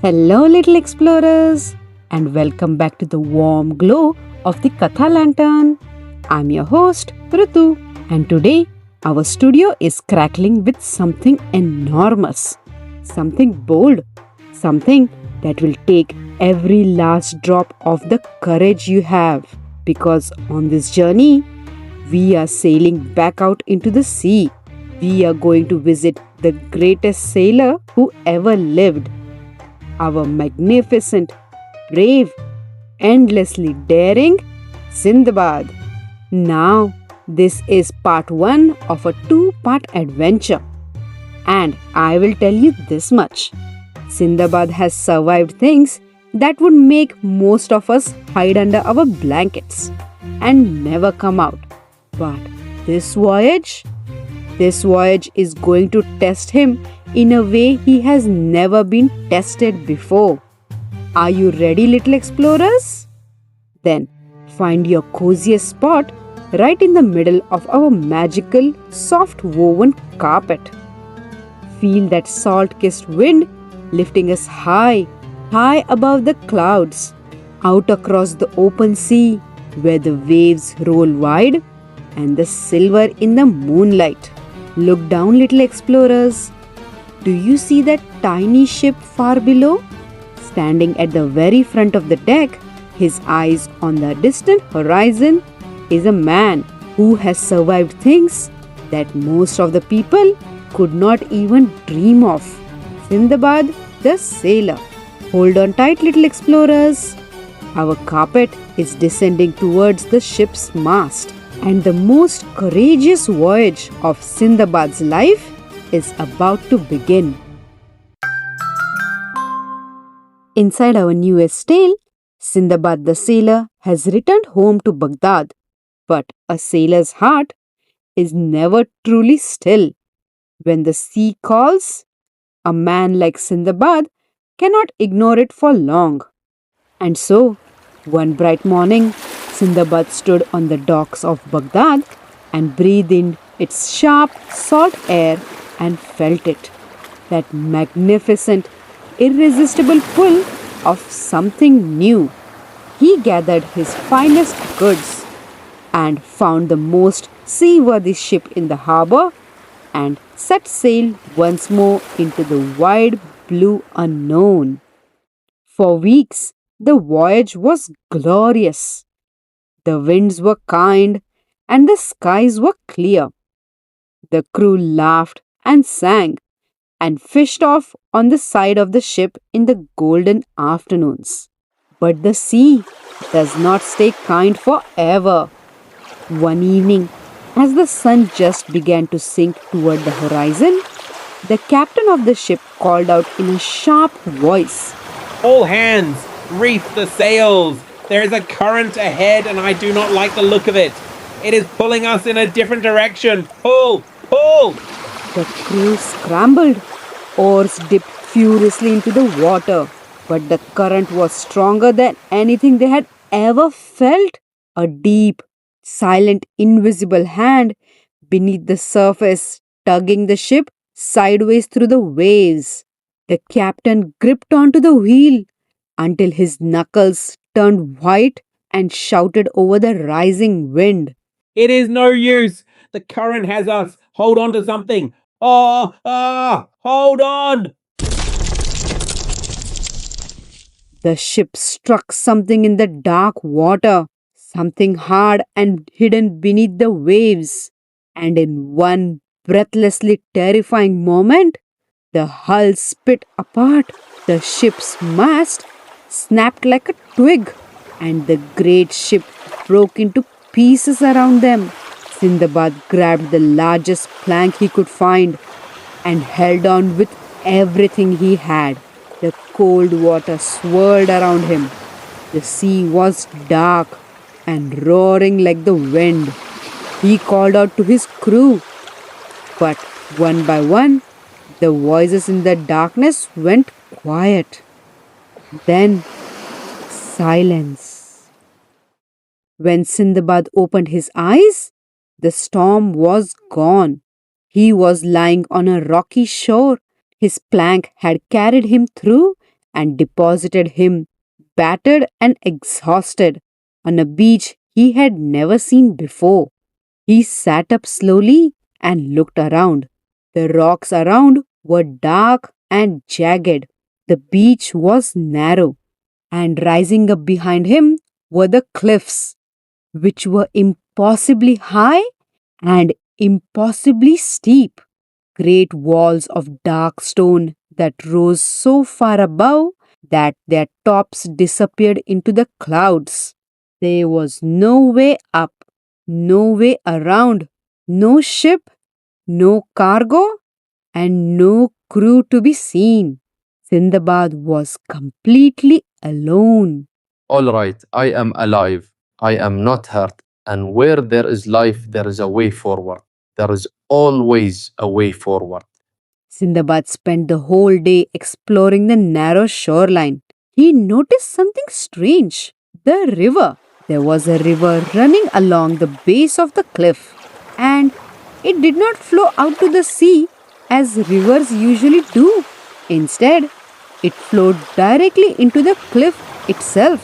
Hello, little explorers, and welcome back to the warm glow of the Katha Lantern. I'm your host, Rutu, and today our studio is crackling with something enormous, something bold, something that will take every last drop of the courage you have. Because on this journey, we are sailing back out into the sea. We are going to visit the greatest sailor who ever lived, our magnificent, brave, endlessly daring Sindbad. Now, this is part 1 of a 2-part adventure. And I will tell you this much: Sindbad has survived things that would make most of us hide under our blankets and never come out. But this voyage? This voyage is going to test him in a way he has never been tested before. Are you ready, little explorers? Then find your coziest spot right in the middle of our magical, soft woven carpet. Feel that salt-kissed wind lifting us high, high above the clouds, out across the open sea where the waves roll wide and the silver in the moonlight. Look down, little explorers. Do you see that tiny ship far below? Standing at the very front of the deck, his eyes on the distant horizon, is a man who has survived things that most of the people could not even dream of. Sindbad the Sailor. Hold on tight, little explorers. Our carpet is descending towards the ship's mast, and the most courageous voyage of Sindbad's life is about to begin. Inside our newest tale, Sindbad the Sailor has returned home to Baghdad, but a sailor's heart is never truly still. When the sea calls, a man like Sindbad cannot ignore it for long. And so, one bright morning, Sindbad stood on the docks of Baghdad and breathed in its sharp, salt air and felt it. That magnificent, irresistible pull of something new. He gathered his finest goods and found the most seaworthy ship in the harbor and set sail once more into the wide blue unknown. For weeks, the voyage was glorious. The winds were kind and the skies were clear. The crew laughed and sang and fished off on the side of the ship in the golden afternoons. But the sea does not stay kind forever. One evening, as the sun just began to sink toward the horizon, the captain of the ship called out in a sharp voice, "All hands, reef the sails! There is a current ahead and I do not like the look of it. It is pulling us in a different direction. Pull! Pull!" The crew scrambled. Oars dipped furiously into the water, but the current was stronger than anything they had ever felt. A deep, silent, invisible hand beneath the surface, tugging the ship sideways through the waves. The captain gripped onto the wheel until his knuckles turned white and shouted over the rising wind, It is no use. The current has us. Hold on to something. Hold on. The ship struck something in the dark water, something hard and hidden beneath the waves. And in one breathlessly terrifying moment, the hull split apart. The ship's mast snapped like a twig, and the great ship broke into pieces around them. Sindbad grabbed the largest plank he could find and held on with everything he had. The cold water swirled around him. The sea was dark and roaring like the wind. He called out to his crew, but one by one, the voices in the darkness went quiet. Then, silence. When Sindbad opened his eyes, the storm was gone. He was lying on a rocky shore. His plank had carried him through, and deposited him, battered and exhausted, on a beach he had never seen before. He sat up slowly and looked around. The rocks around were dark and jagged. The beach was narrow, and rising up behind him were the cliffs, which were impossibly high and impossibly steep. Great walls of dark stone that rose so far above that their tops disappeared into the clouds. There was no way up, no way around, no ship, no cargo, and no crew to be seen. Sindbad was completely alone. All right, I am alive. I am not hurt. And where there is life, there is a way forward. There is always a way forward. Sindbad spent the whole day exploring the narrow shoreline. He noticed something strange. The river. There was a river running along the base of the cliff, and it did not flow out to the sea as rivers usually do. Instead, it flowed directly into the cliff itself,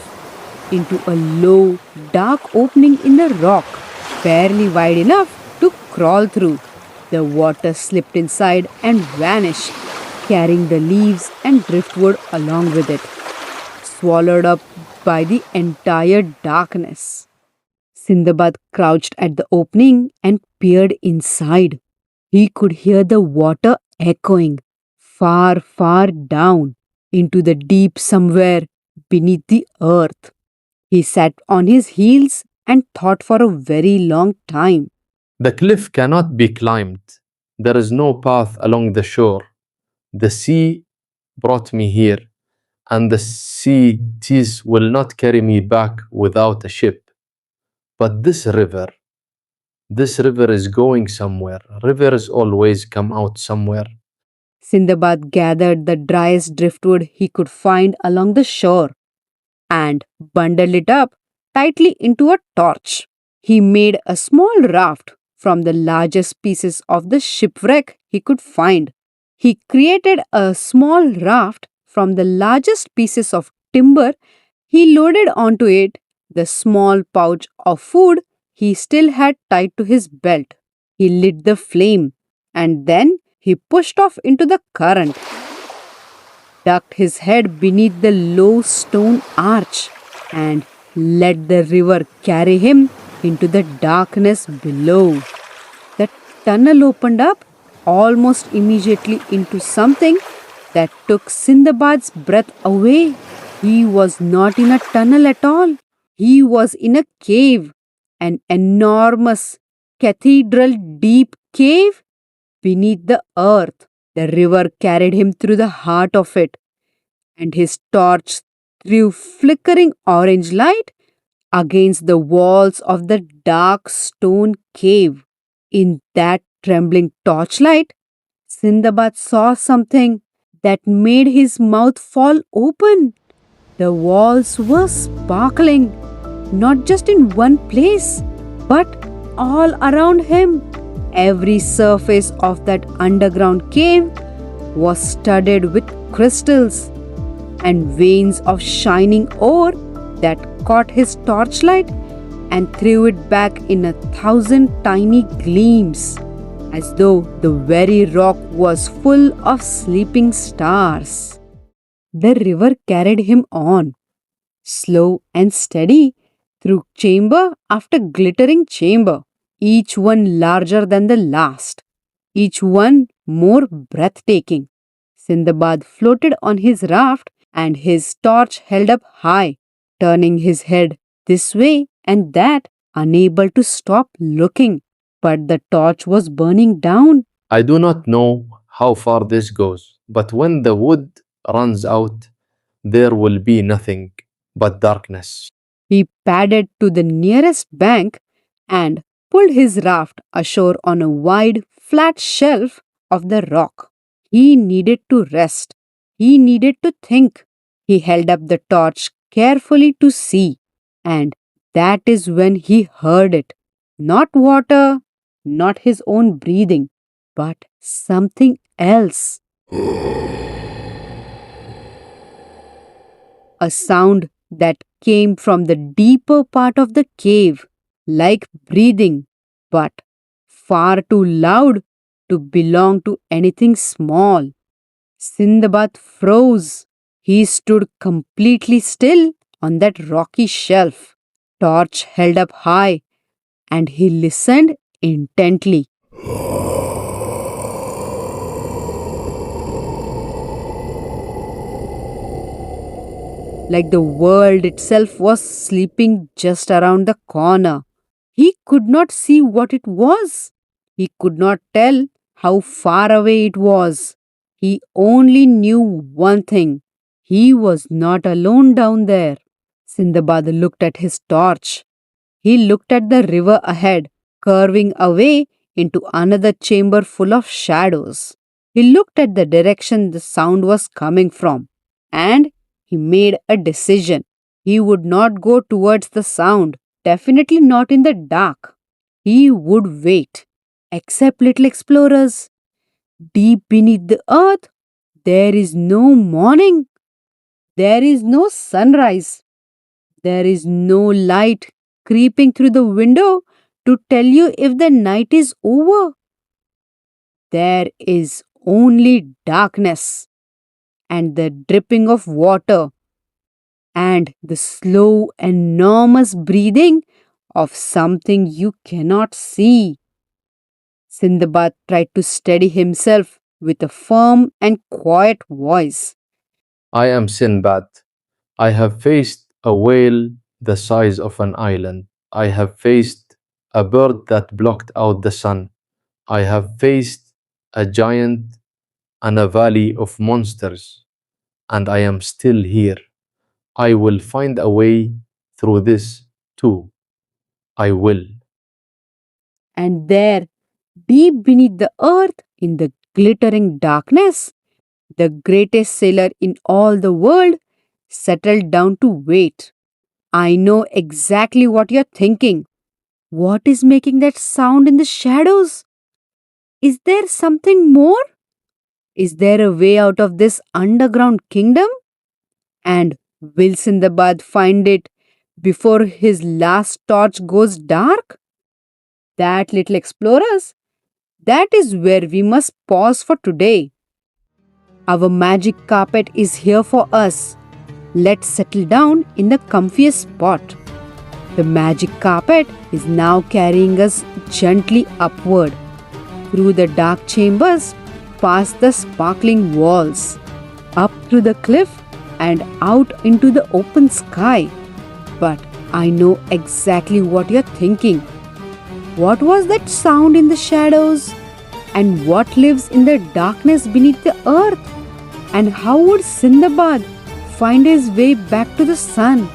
into a low, dark opening in the rock, barely wide enough to crawl through. The water slipped inside and vanished, carrying the leaves and driftwood along with it, swallowed up by the entire darkness. Sindbad crouched at the opening and peered inside. He could hear the water echoing far, far down into the deep somewhere beneath the earth. He sat on his heels and thought for a very long time. The cliff cannot be climbed. There is no path along the shore. The sea brought me here, and the seas will not carry me back without a ship. But this river is going somewhere. Rivers always come out somewhere. Sindbad gathered the driest driftwood he could find along the shore and bundled it up tightly into a torch. He made a small raft from the largest pieces of the shipwreck he could find. He created a small raft from the largest pieces of timber. He loaded onto it the small pouch of food he still had tied to his belt. He lit the flame and then he pushed off into the current, ducked his head beneath the low stone arch, and let the river carry him into the darkness below. The tunnel opened up almost immediately into something that took Sindbad's breath away. He was not in a tunnel at all. He was in a cave, an enormous, cathedral deep cave beneath the earth. The river carried him through the heart of it, and his torch threw flickering orange light against the walls of the dark stone cave. In that trembling torchlight, Sindbad saw something that made his mouth fall open. The walls were sparkling, not just in one place, but all around him. Every surface of that underground cave was studded with crystals and veins of shining ore that caught his torchlight and threw it back in 1,000 tiny gleams, as though the very rock was full of sleeping stars. The river carried him on, slow and steady, through chamber after glittering chamber, each one larger than the last, each one more breathtaking. Sindbad floated on his raft and his torch held up high, turning his head this way and that, unable to stop looking. But the torch was burning down. I do not know how far this goes, but when the wood runs out, there will be nothing but darkness. He padded to the nearest bank and pulled his raft ashore on a wide, flat shelf of the rock. He needed to rest. He needed to think. He held up the torch carefully to see, and that is when he heard it. Not water, not his own breathing, but something else. a sound that came from the deeper part of the cave, like breathing, but far too loud to belong to anything small. Sindbad froze. He stood completely still on that rocky shelf, torch held up high, and he listened intently. Like the world itself was sleeping just around the corner. He could not see what it was. He could not tell how far away it was. He only knew one thing. He was not alone down there. Sindbad looked at his torch. He looked at the river ahead, curving away into another chamber full of shadows. He looked at the direction the sound was coming from, and he made a decision. He would not go towards the sound, definitely not in the dark. He would wait. Except, little explorers, deep beneath the earth, there is no morning, there is no sunrise, there is no light creeping through the window to tell you if the night is over. There is only darkness and the dripping of water and the slow, enormous breathing of something you cannot see. Sindbad tried to steady himself with a firm and quiet voice. I am Sinbad. I have faced a whale the size of an island. I have faced a bird that blocked out the sun. I have faced a giant and a valley of monsters, and I am still here. I will find a way through this too. I will. And there, deep beneath the earth, in the glittering darkness, the greatest sailor in all the world settled down to wait. I know exactly what you're thinking. What is making that sound in the shadows? Is there something more? Is there a way out of this underground kingdom? And will Sindbad find it before his last torch goes dark? That, little explorers, that is where we must pause for today. Our magic carpet is here for us. Let's settle down in the comfiest spot. The magic carpet is now carrying us gently upward, through the dark chambers, past the sparkling walls, up through the cliff and out into the open sky. But I know exactly what you're thinking. What was that sound in the shadows? And what lives in the darkness beneath the earth? And how would Sindbad find his way back to the sun?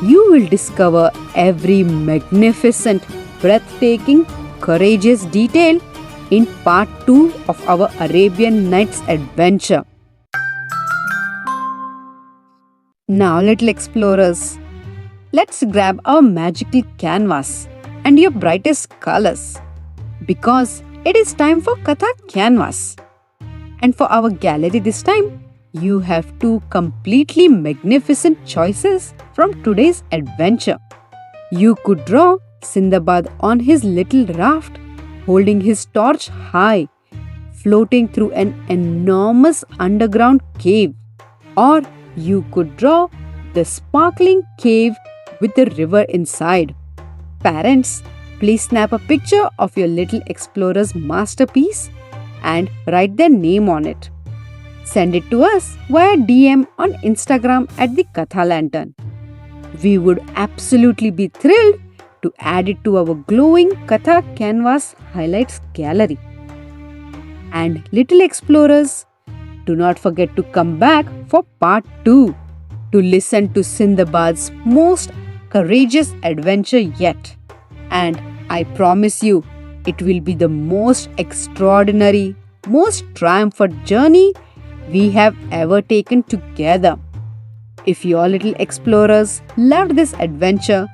You will discover every magnificent, breathtaking, courageous detail in part 2 of our Arabian Nights adventure. Now, little explorers, let's grab our magical canvas and your brightest colors, because it is time for Katha Canvas. And for our gallery this time, you have two completely magnificent choices from today's adventure. You could draw Sindbad on his little raft, holding his torch high, floating through an enormous underground cave. Or you could draw the sparkling cave with the river inside. Parents, please snap a picture of your little explorer's masterpiece and write their name on it. Send it to us via DM on Instagram at the Katha Lantern. We would absolutely be thrilled to add it to our glowing Katha Canvas highlights gallery. And little explorers, do not forget to come back for part 2 to listen to Sindbad's most courageous adventure yet. And I promise you, it will be the most extraordinary, most triumphant journey we have ever taken together. If your little explorers loved this adventure,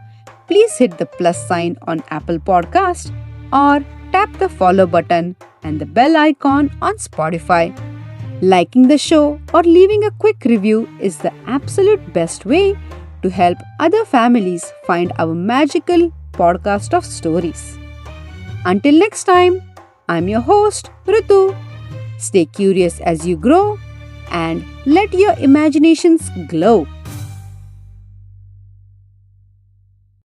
please hit the plus sign on Apple Podcast or tap the follow button and the bell icon on Spotify. Liking the show or leaving a quick review is the absolute best way to help other families find our magical podcast of stories. Until next time, I'm your host, Rutu. Stay curious as you grow and let your imaginations glow.